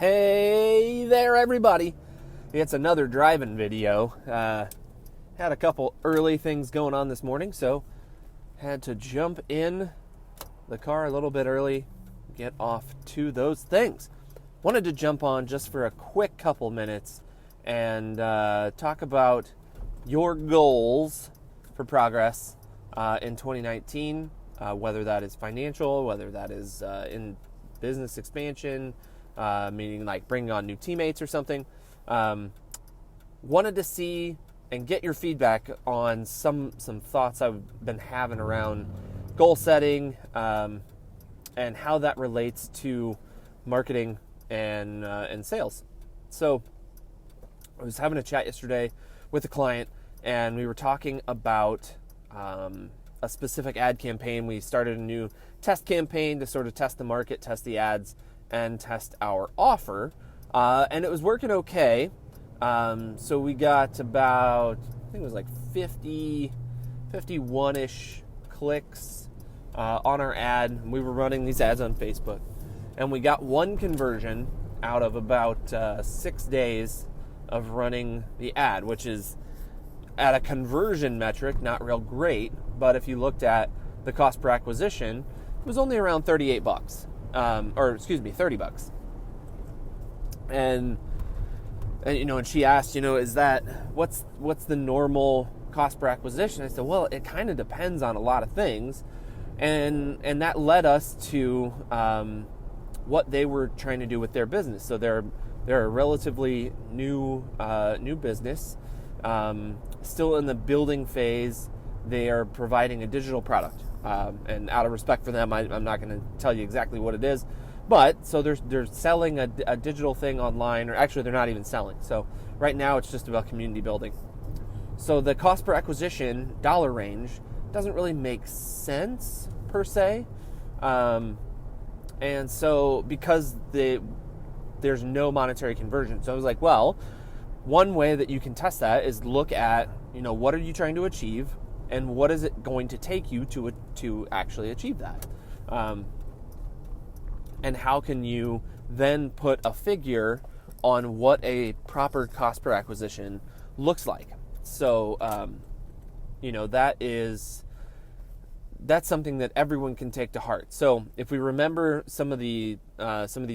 Hey there, everybody. It's another driving video. Had a couple early things going on this morning, so had to jump in the car a little bit early, get off to those things. Wanted to jump on just for a quick couple minutes and talk about your goals for progress in 2019, whether that is financial, whether that is in business expansion, meaning like bringing on new teammates or something. Wanted to see and get your feedback on some thoughts I've been having around goal setting and how that relates to marketing and sales. So I was having a chat yesterday with a client, and we were talking about a specific ad campaign. We started a new test campaign to sort of test the market, test the ads, and test our offer, and it was working okay. So we got about, I think it was like 51-ish clicks on our ad. We were running these ads on Facebook, and we got one conversion out of about 6 days of running the ad, which is at a conversion metric not real great, but if you looked at the cost per acquisition, it was only around $38. $30. And and she asked, is that what's the normal cost per acquisition? I said, well, it kind of depends on a lot of things, and that led us to what they were trying to do with their business. So they're a relatively new business, still in the building phase. They are providing a digital product. And out of respect for them, I'm not going to tell you exactly what it is. But, so they're selling a digital thing online, or actually they're not even selling. So right now it's just about community building. So the cost per acquisition dollar range doesn't really make sense per se. And so because there's no monetary conversion. So I was like, well, one way that you can test that is look at, what are you trying to achieve? And what is it going to take you to actually achieve that? And how can you then put a figure on what a proper cost per acquisition looks like? So, that's something that everyone can take to heart. So if we remember some of these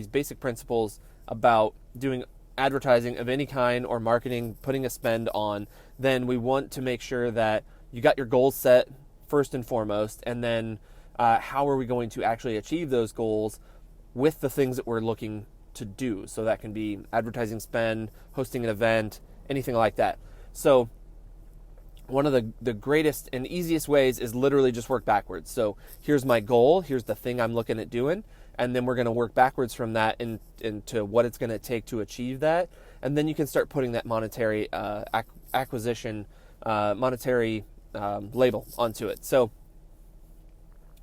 basic principles about doing advertising of any kind or marketing, putting a spend on, then we want to make sure that you got your goals set first and foremost, and then how are we going to actually achieve those goals with the things that we're looking to do? So that can be advertising spend, hosting an event, anything like that. So one of the greatest and easiest ways is literally just work backwards. So here's my goal, here's the thing I'm looking at doing, and then we're going to work backwards from that into what it's going to take to achieve that. And then you can start putting that monetary acquisition, monetary label onto it. So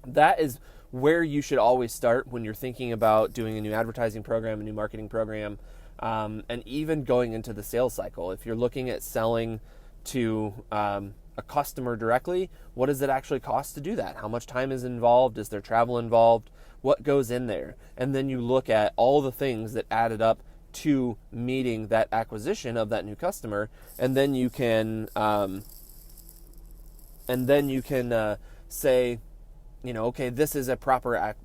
that is where you should always start when you're thinking about doing a new advertising program, a new marketing program, and even going into the sales cycle. If you're looking at selling to a customer directly, what does it actually cost to do that? How much time is involved? Is there travel involved? What goes in there? And then you look at all the things that added up to meeting that acquisition of that new customer, and then you can say, okay, this is a proper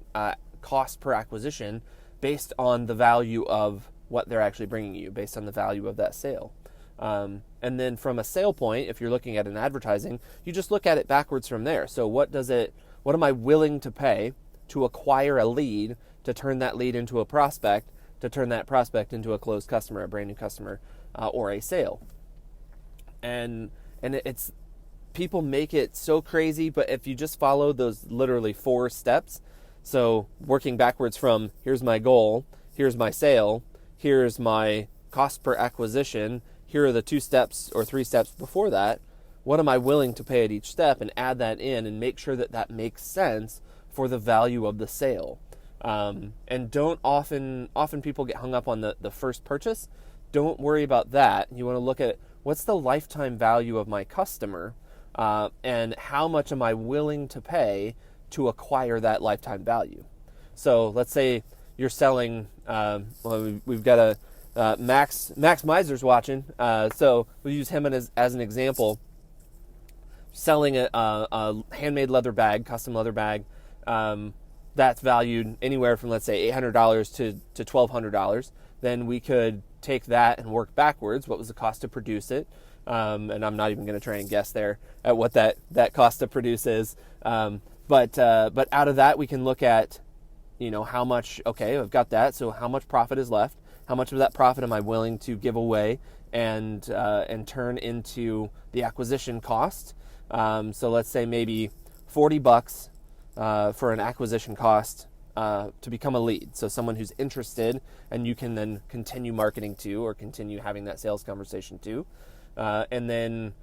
cost per acquisition based on the value of what they're actually bringing you, based on the value of that sale. And then from a sale point, if you're looking at an advertising, you just look at it backwards from there. So what am I willing to pay to acquire a lead, to turn that lead into a prospect, to turn that prospect into a closed customer, a brand new customer, or a sale? And it's, people make it so crazy, but if you just follow those literally 4 steps, so working backwards from here's my goal, here's my sale, here's my cost per acquisition, here are the 2 steps or 3 steps before that, what am I willing to pay at each step, and add that in and make sure that makes sense for the value of the sale. And don't often people get hung up on the first purchase. Don't worry about that. You want to look at what's the lifetime value of my customer, and how much am I willing to pay to acquire that lifetime value. So let's say you're selling, we've got Max Miser's watching, so we'll use him as an example. Selling a handmade leather bag, custom leather bag, that's valued anywhere from, let's say, $800 to $1,200. Then we could take that and work backwards. What was the cost to produce it? And I'm not even going to try and guess there at what that cost to produce is. But out of that, we can look at, how much, okay, I've got that. So how much profit is left? How much of that profit am I willing to give away and turn into the acquisition cost? So let's say maybe $40 for an acquisition cost to become a lead. So someone who's interested and you can then continue marketing to or continue having that sales conversation to. And then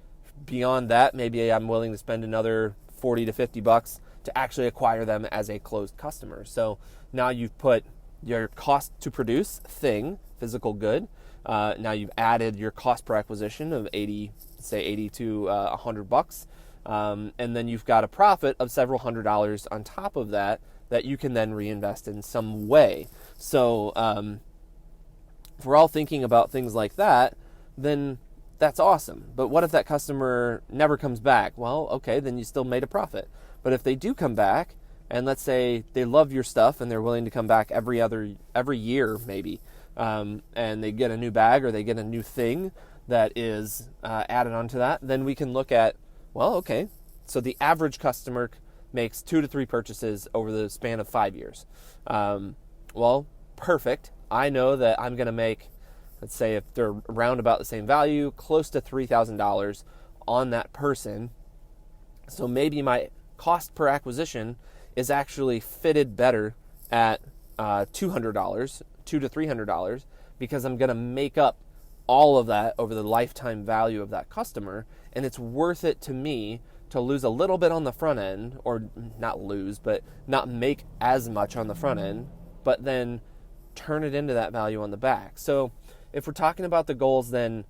beyond that, maybe I'm willing to spend another $40 to $50 to actually acquire them as a closed customer. So now you've put your cost to produce thing, physical good. Now you've added your cost per acquisition of 80 to $100. And then you've got a profit of several $100s on top of that you can then reinvest in some way. So if we're all thinking about things like that, then that's awesome. But what if that customer never comes back? Well, okay, then you still made a profit. But if they do come back, and let's say they love your stuff and they're willing to come back every year maybe, and they get a new bag or they get a new thing that is added onto that, then we can look at, well, okay, so the average customer makes 2 to 3 purchases over the span of 5 years. Well, perfect. I know that I'm going to make, let's say if they're around about the same value, close to $3,000 on that person. So maybe my cost per acquisition is actually fitted better at $200, $200 to $300, because I'm going to make up all of that over the lifetime value of that customer. And it's worth it to me to lose a little bit on the front end, or not lose, but not make as much on the front end, but then turn it into that value on the back. So if we're talking about the goals, then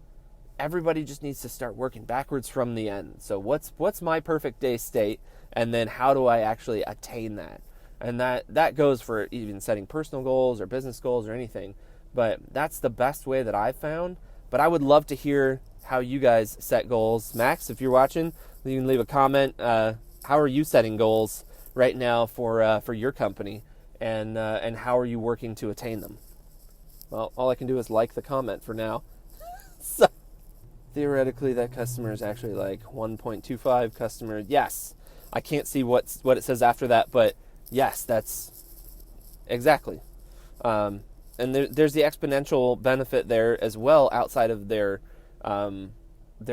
everybody just needs to start working backwards from the end. So what's my perfect day state, and then how do I actually attain that? And that goes for even setting personal goals or business goals or anything. But that's the best way that I've found. But I would love to hear how you guys set goals. Max, if you're watching, you can leave a comment. How are you setting goals right now for your company, and how are you working to attain them? Well, all I can do is like the comment for now. So theoretically, that customer is actually like 1.25 customer. Yes, I can't see what it says after that, but yes, that's exactly. And there's the exponential benefit there as well outside of their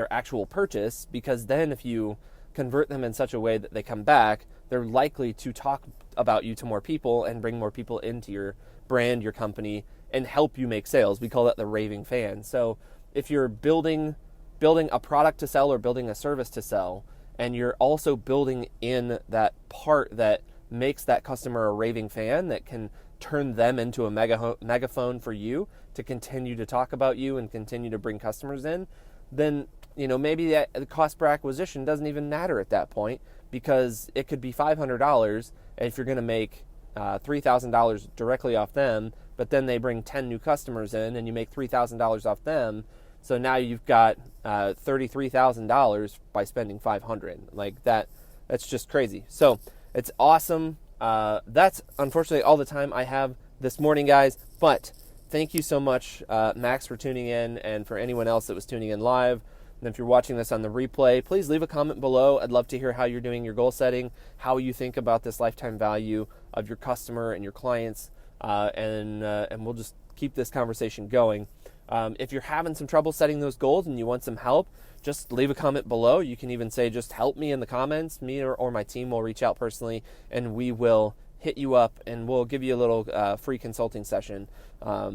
actual purchase, because then if you convert them in such a way that they come back, they're likely to talk about you to more people and bring more people into your brand, your company, and help you make sales. We call that the raving fan. So if you're building a product to sell or building a service to sell, and you're also building in that part that makes that customer a raving fan, that can turn them into a megaphone for you to continue to talk about you and continue to bring customers in, then maybe the cost per acquisition doesn't even matter at that point, because it could be $500, and if you're going to make $3,000 directly off them, but then they bring 10 new customers in and you make $3,000 off them, so now you've got $33,000 by spending $500. Like that's just crazy. So it's awesome. That's unfortunately all the time I have this morning, guys, but thank you so much, Max, for tuning in, and for anyone else that was tuning in live. And if you're watching this on the replay, please leave a comment below. I'd love to hear how you're doing your goal setting, how you think about this lifetime value of your customer and your clients, and we'll just keep this conversation going. If you're having some trouble setting those goals and you want some help, just leave a comment below. You can even say, just help me in the comments. Me or my team will reach out personally, and we will hit you up, and we'll give you a little free consulting session, about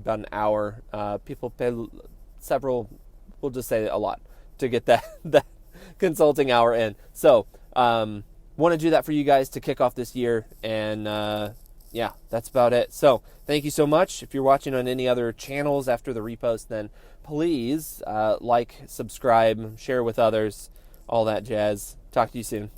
an hour. People pay several, we'll just say a lot, to get that consulting hour in. So want to do that for you guys to kick off this year, and yeah, that's about it. So thank you so much. If you're watching on any other channels after the repost, then please like, subscribe, share with others, all that jazz. Talk to you soon.